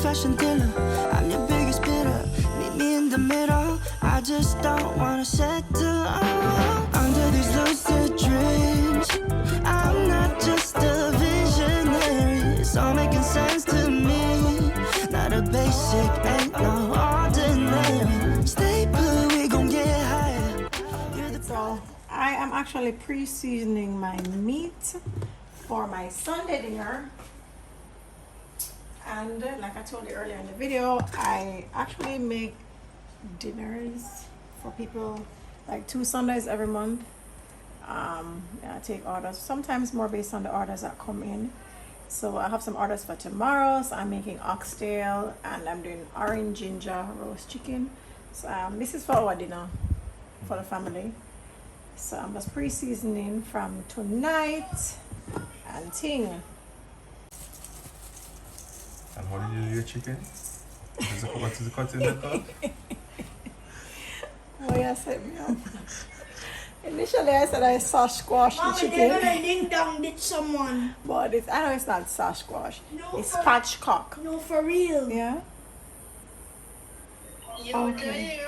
old-fashioned dinner. I'm your biggest bidder. Meet me in the middle. I just don't wanna settle under these lucid dreams. I'm not just a visionary. It's all making sense to me. Not a basic, ain't no ordinary. Stay put, we gon' get higher. So I am actually pre-seasoning my meat for my Sunday dinner. And like I told you earlier in the video, I actually make dinners for people like 2 Sundays every month. I take orders, sometimes more based on the orders that come in. So I have some orders for tomorrow. So I'm making oxtail and I'm doing orange ginger roast chicken. So this is for our dinner for the family. So I'm just pre-seasoning from tonight and ting. And how did you do your chicken? Is it cut in the cup? Oh, you set me up. Initially, I said I squash the chicken. They're gonna ding dong ditch someone. But I know it's not squash. No, It's for- spatchcock. No, for real. Yeah? Okay.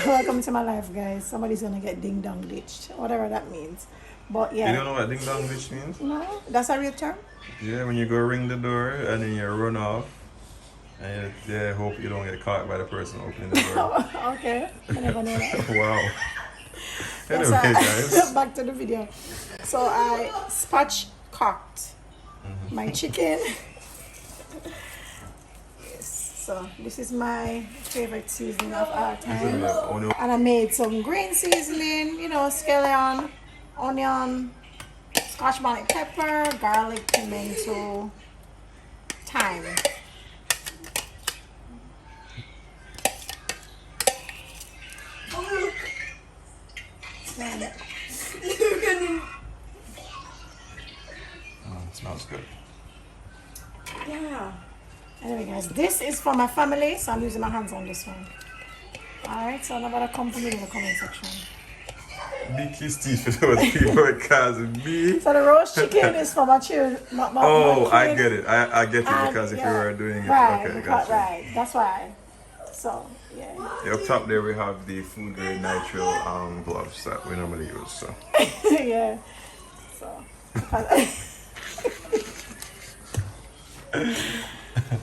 Welcome to my life, guys. Somebody's gonna get ding dong ditched, whatever that means. But yeah. You don't know what ding dong ditch means? No, that's a real term. Yeah, when you go ring the door and then you run off and you hope you don't get caught by the person opening the door. Okay, I never knew that. Wow. That's Anyway, right. guys. Back to the video. So I spatchcocked my chicken. Yes. So this is my favorite seasoning of all time. And I made some green seasoning, you know, scallion, onion, scotch bonnet pepper, garlic, pimento, thyme. It smells good. Yeah. Anyway, guys, this is for my family, so I'm using my hands on this one. Alright, so nobody come to me in the comment section. Big kiss teeth for those people because me. So the roast chicken is for my children. Oh, my I kid. get it. I get it And, because if you yeah, were doing it. right, Okay, because, gotcha. right. That's why. So, yeah. Yeah, up top there we have the food grade nitrile gloves that we normally use. So. Yeah. So.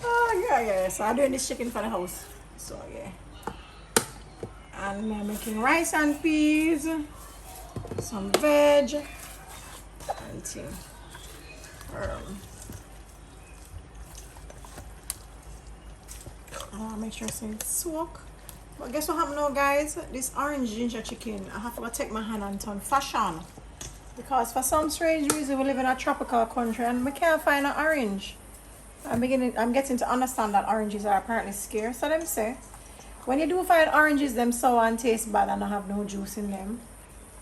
Oh, yeah. So I'm doing this chicken for the house. So, yeah. And I'm making rice and peas, some veg, and tea. Make sure it's soak. But guess what happened now, guys? This orange ginger chicken, I have to take my hand and turn fashion. Because for some strange reason, we live in a tropical country and we can't find an orange. I'm getting to understand that oranges are apparently scarce. So them say, when you do find oranges, them sour and taste bad and don't have no juice in them.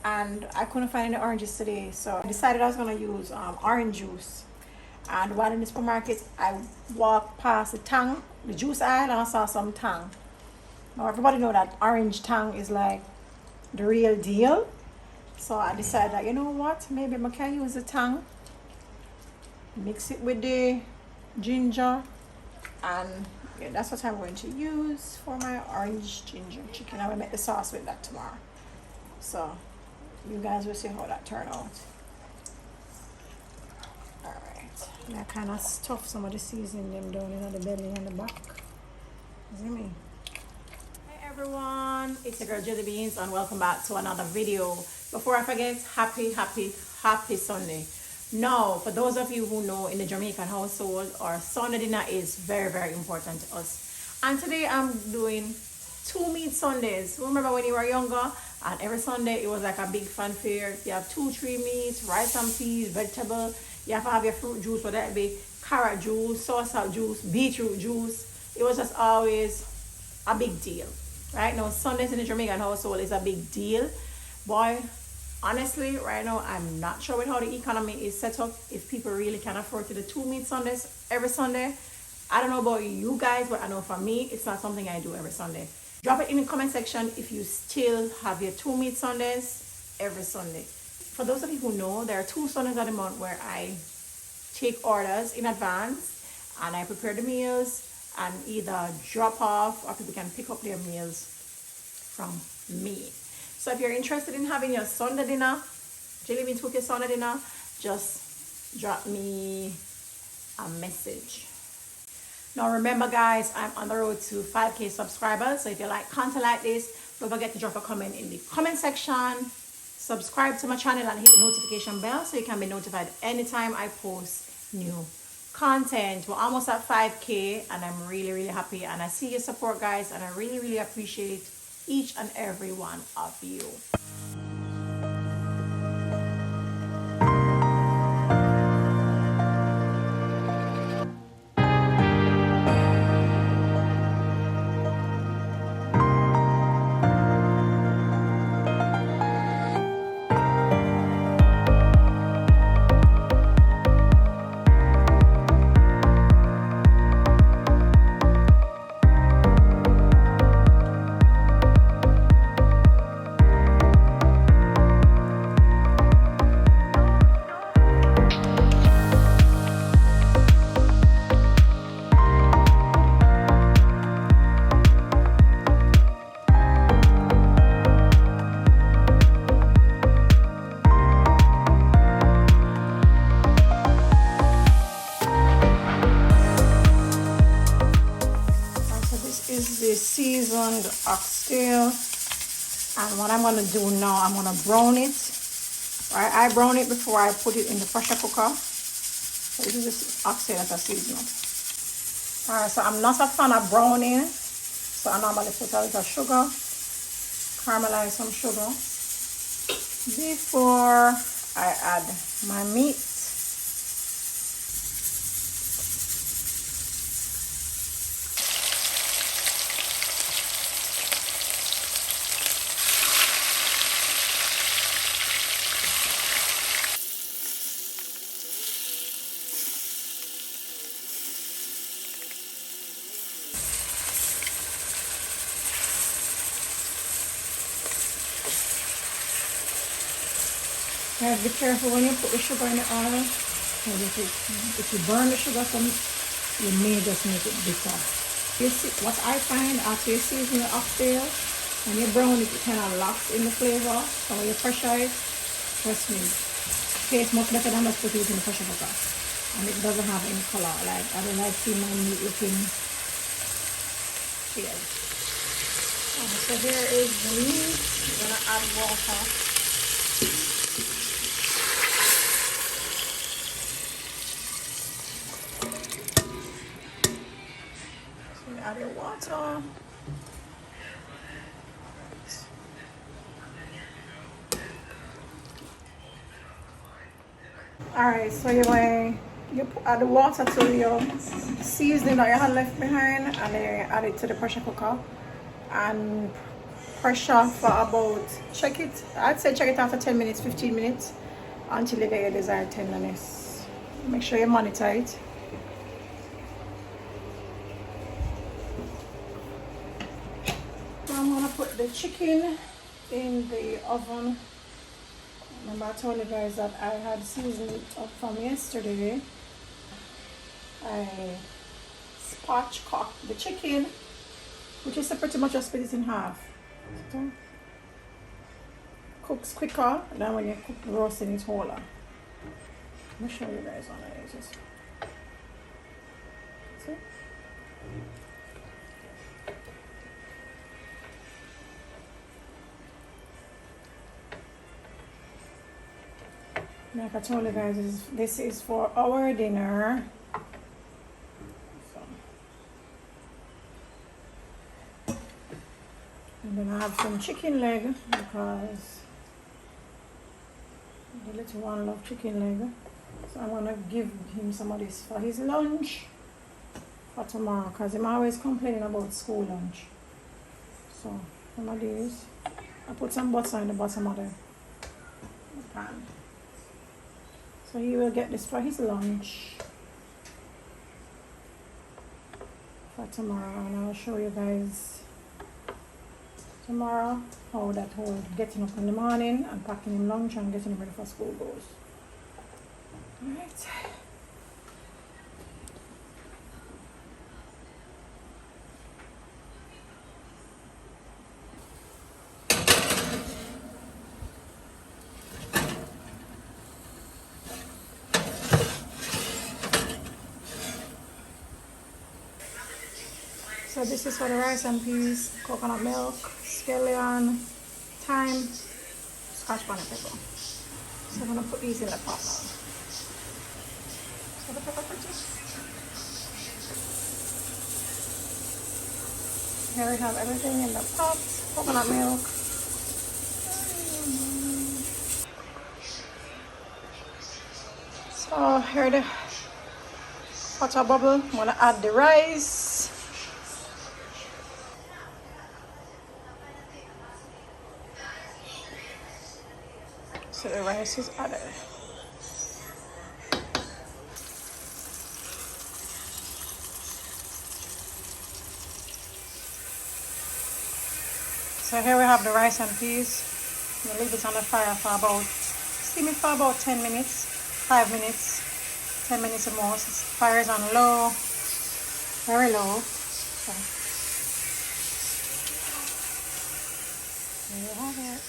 And I couldn't find any oranges today, so I decided I was gonna use orange juice. And while in the supermarket, I walked past the tang, the juice aisle, and I saw some tang. Now everybody know that orange tang is like the real deal. So I decided that, you know what, maybe I can use the tang, mix it with the ginger, and yeah, that's what I'm going to use for my orange ginger chicken. I will make the sauce with that tomorrow. So you guys will see how that turn out. Alright. I kind of stuff some of the seasoning them down in the belly and the back. See me? Hey everyone, it's your girl Jelly Beans and welcome back to another video. Before I forget, happy Sunday. Now, for those of you who know, in the Jamaican household, our Sunday dinner is very, very important to us. And today I'm doing 2 meat Sundays. Remember when you were younger, and every Sunday it was like a big fanfare. You have 2-3 meats, rice and peas, vegetable. You have to have your fruit juice, whether it be carrot juice, salsa juice, beetroot juice. It was just always a big deal. Right now, Sundays in the Jamaican household is a big deal. Boy, honestly, right now, I'm not sure with how the economy is set up, if people really can afford to do 2 meat Sundays every Sunday. I don't know about you guys, but I know for me, it's not something I do every Sunday. Drop it in the comment section if you still have your 2 meat Sundays every Sunday. For those of you who know, there are 2 Sundays of the month where I take orders in advance and I prepare the meals and either drop off or people can pick up their meals from me. So if you're interested in having your Sunday dinner, jelly beans cook your Sunday dinner, just drop me a message. Now remember guys, I'm on the road to 5K subscribers. So if you like content like this, don't forget to drop a comment in the comment section. Subscribe to my channel and hit the notification bell so you can be notified anytime I post new content. We're almost at 5K and I'm really happy, and I see your support guys, and I really appreciate each and every one of you. Seasoned oxtail, and what I'm gonna do now, I'm gonna brown it. Right, I brown it before I put it in the pressure cooker. So this is this oxtail that I season. Alright, so I'm not a fan of browning, so I normally put a little sugar, caramelize some sugar before I add my meat. You have to be careful when you put the sugar in the oil, if you burn the sugar from it, you may just make it bitter. You see, what I find after you season the oxtail, when you brown it, it kind of locks in the flavor. So when you pressure it, trust me, it tastes much better than just putting it in the pressure cooker. And it doesn't have any color. Like, I don't like seeing my meat looking weird. So here is the meat. We're gonna add water. Add your water. Alright, so you add the water to your seasoning that you had left behind, and then you add it to the pressure cooker and pressure for about, I'd say check it after 10 minutes, 15 minutes until you get your desired tenderness. Make sure you monitor it. I'm gonna put the chicken in the oven. Remember I told you guys that I had seasoned it up from yesterday. I spatchcocked the chicken, which is to pretty much just split it in half. So, cooks quicker than when you cook roasting it whole. Let me show you guys one of these. See? Like I told you guys, this is for our dinner. So. And then I have some chicken leg because the little one loves chicken leg. So I'm gonna give him some of this for his lunch for tomorrow, because I'm always complaining about school lunch. So some of these, I put some butter in the bottom of the pan. So he will get this for his lunch for tomorrow, and I'll show you guys tomorrow how that whole getting up in the morning and packing him lunch and getting him ready for school goes. Alright. So this is for the rice and peas, coconut milk, scallion, thyme, scotch bonnet pepper. So I'm gonna put these in the pot now. So the pepper pretty. Here we have everything in the pot, coconut milk. So here the water bubble. I'm gonna add the rice. So the rice is added. So here we have the rice and peas. I'm gonna leave it on the fire for about, steam it for about 10 minutes, 5 minutes, 10 minutes or more. Fire is on low, very low. So there you have it.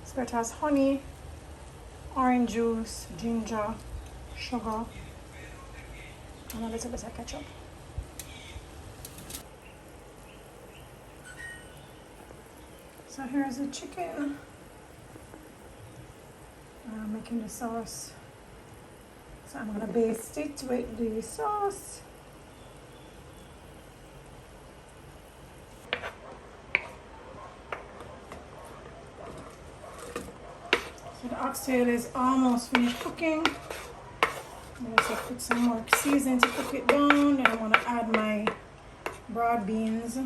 So it has honey, orange juice, ginger, sugar, and a little bit of ketchup. So here's the chicken. I'm making the sauce. So I'm gonna baste it with the sauce. So the oxtail is almost finished cooking. I'm gonna put some more seasoning to cook it down. Then I'm gonna add my broad beans.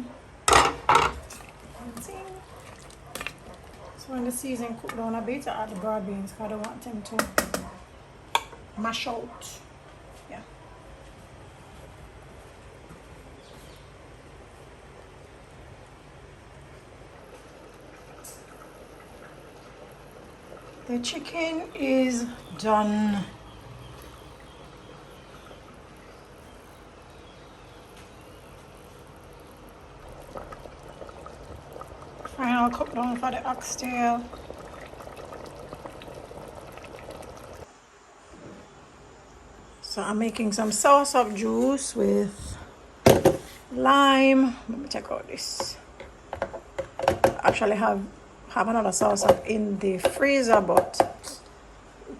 So when the seasoning cook down a bit, I add the broad beans because I don't want them to mash out. Yeah. The chicken is done. Final cook down for the oxtail. So I'm making some sauce up juice with lime. Let me check out this. I actually have another sauce up in the freezer, but it's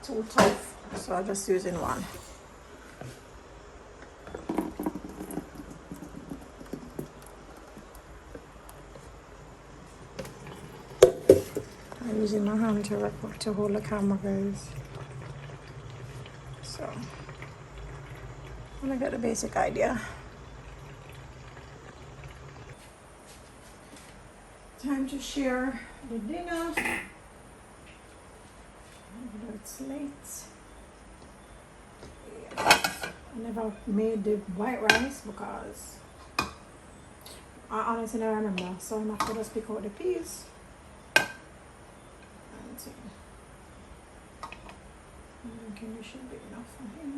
too tough, so I'm just using one. I'm using my hand to hold the camera, guys. So I'm gonna get the basic idea. Time to share the dinner. Even though it's late. Yeah. I never made the white rice because I honestly don't remember. So I'm gonna just pick out the peas. And see. I'm thinking this should be enough for him.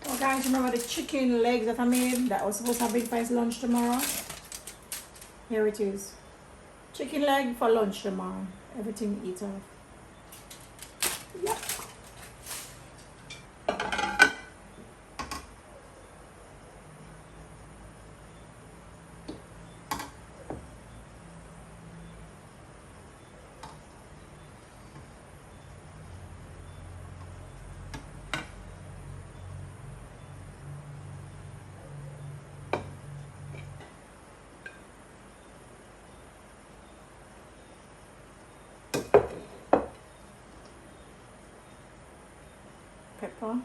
Oh guys, remember the chicken legs that I made that was supposed to have big for his lunch tomorrow? Here it is. Chicken leg for lunch tomorrow. Everything eat off. Yep. pepper.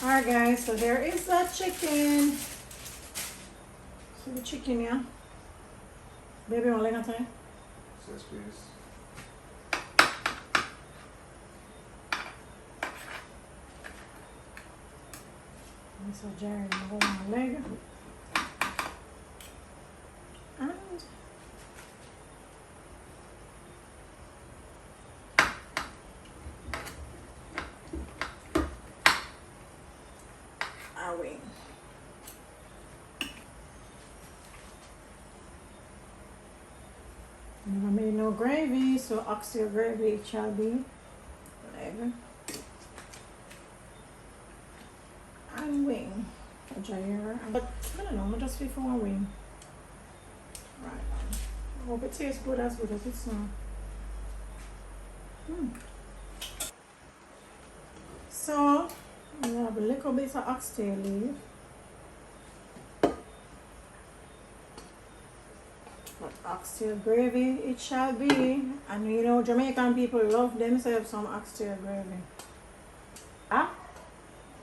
Alright guys, so there is the chicken. See the chicken, yeah? Baby, one leg at a time. Yes, please. So Jerry, one leg. And our wing. Never made no gravy, so oxtail gravy it shall be. Whatever. And wing. A gyre. But I don't know, I'm just for one wing. Right. I hope it tastes good as it's not. So we have a little bit of oxtail leaf. But oxtail gravy it shall be. And you know, Jamaican people love themselves some oxtail gravy. Ah?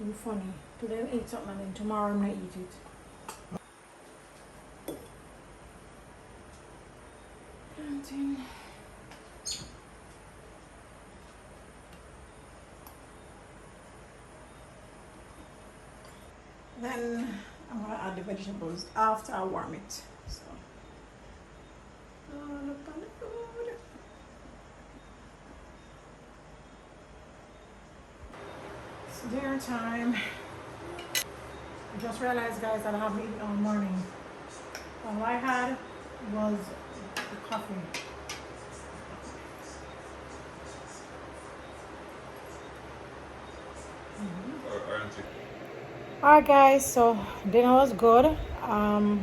You funny. Today I eat something and then tomorrow I'm gonna eat it. Then I'm gonna add the vegetables after I warm it. So, oh, look on the food. It's dinner time. I just realized, guys, that I haven't eaten all morning. All I had was the coffee. Alright guys, so dinner was good. I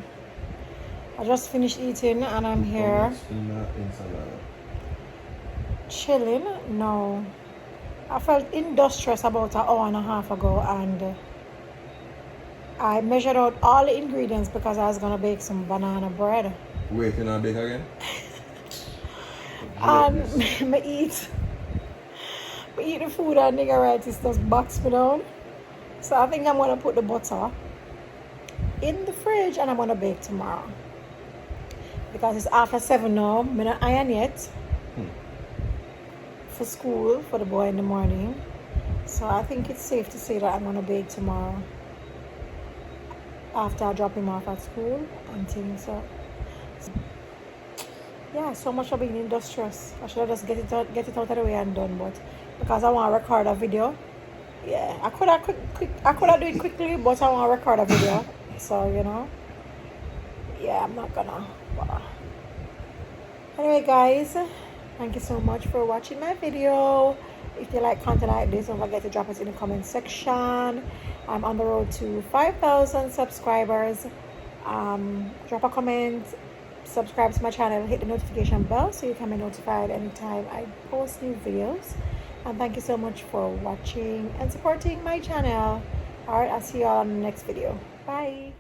just finished eating and I'm here chilling. No, I felt industrious about an hour and a half ago and I measured out all the ingredients because I was gonna bake some banana bread. Wait, can I bake again? And I eat the food and niggeritis just box me down. So I think I'm gonna put the butter in the fridge and I'm gonna bake tomorrow. Because it's after 7 now, I'm not iron yet. For school, for the boy in the morning. So I think it's safe to say that I'm gonna bake tomorrow. After I drop him off at school and things. So yeah, so much of being industrious. I should have just get it out of the way and done, but because I want to record a video. Yeah, I could have do it quickly, but I want to record a video. So, you know. Yeah, I'm not gonna. Wow. Anyway, guys, thank you so much for watching my video. If you like content like this, don't forget to drop it in the comment section. I'm on the road to 5,000 subscribers. Drop a comment, subscribe to my channel, hit the notification bell so you can be notified anytime I post new videos. And thank you so much for watching and supporting my channel. Alright, I'll see you all on the next video. Bye.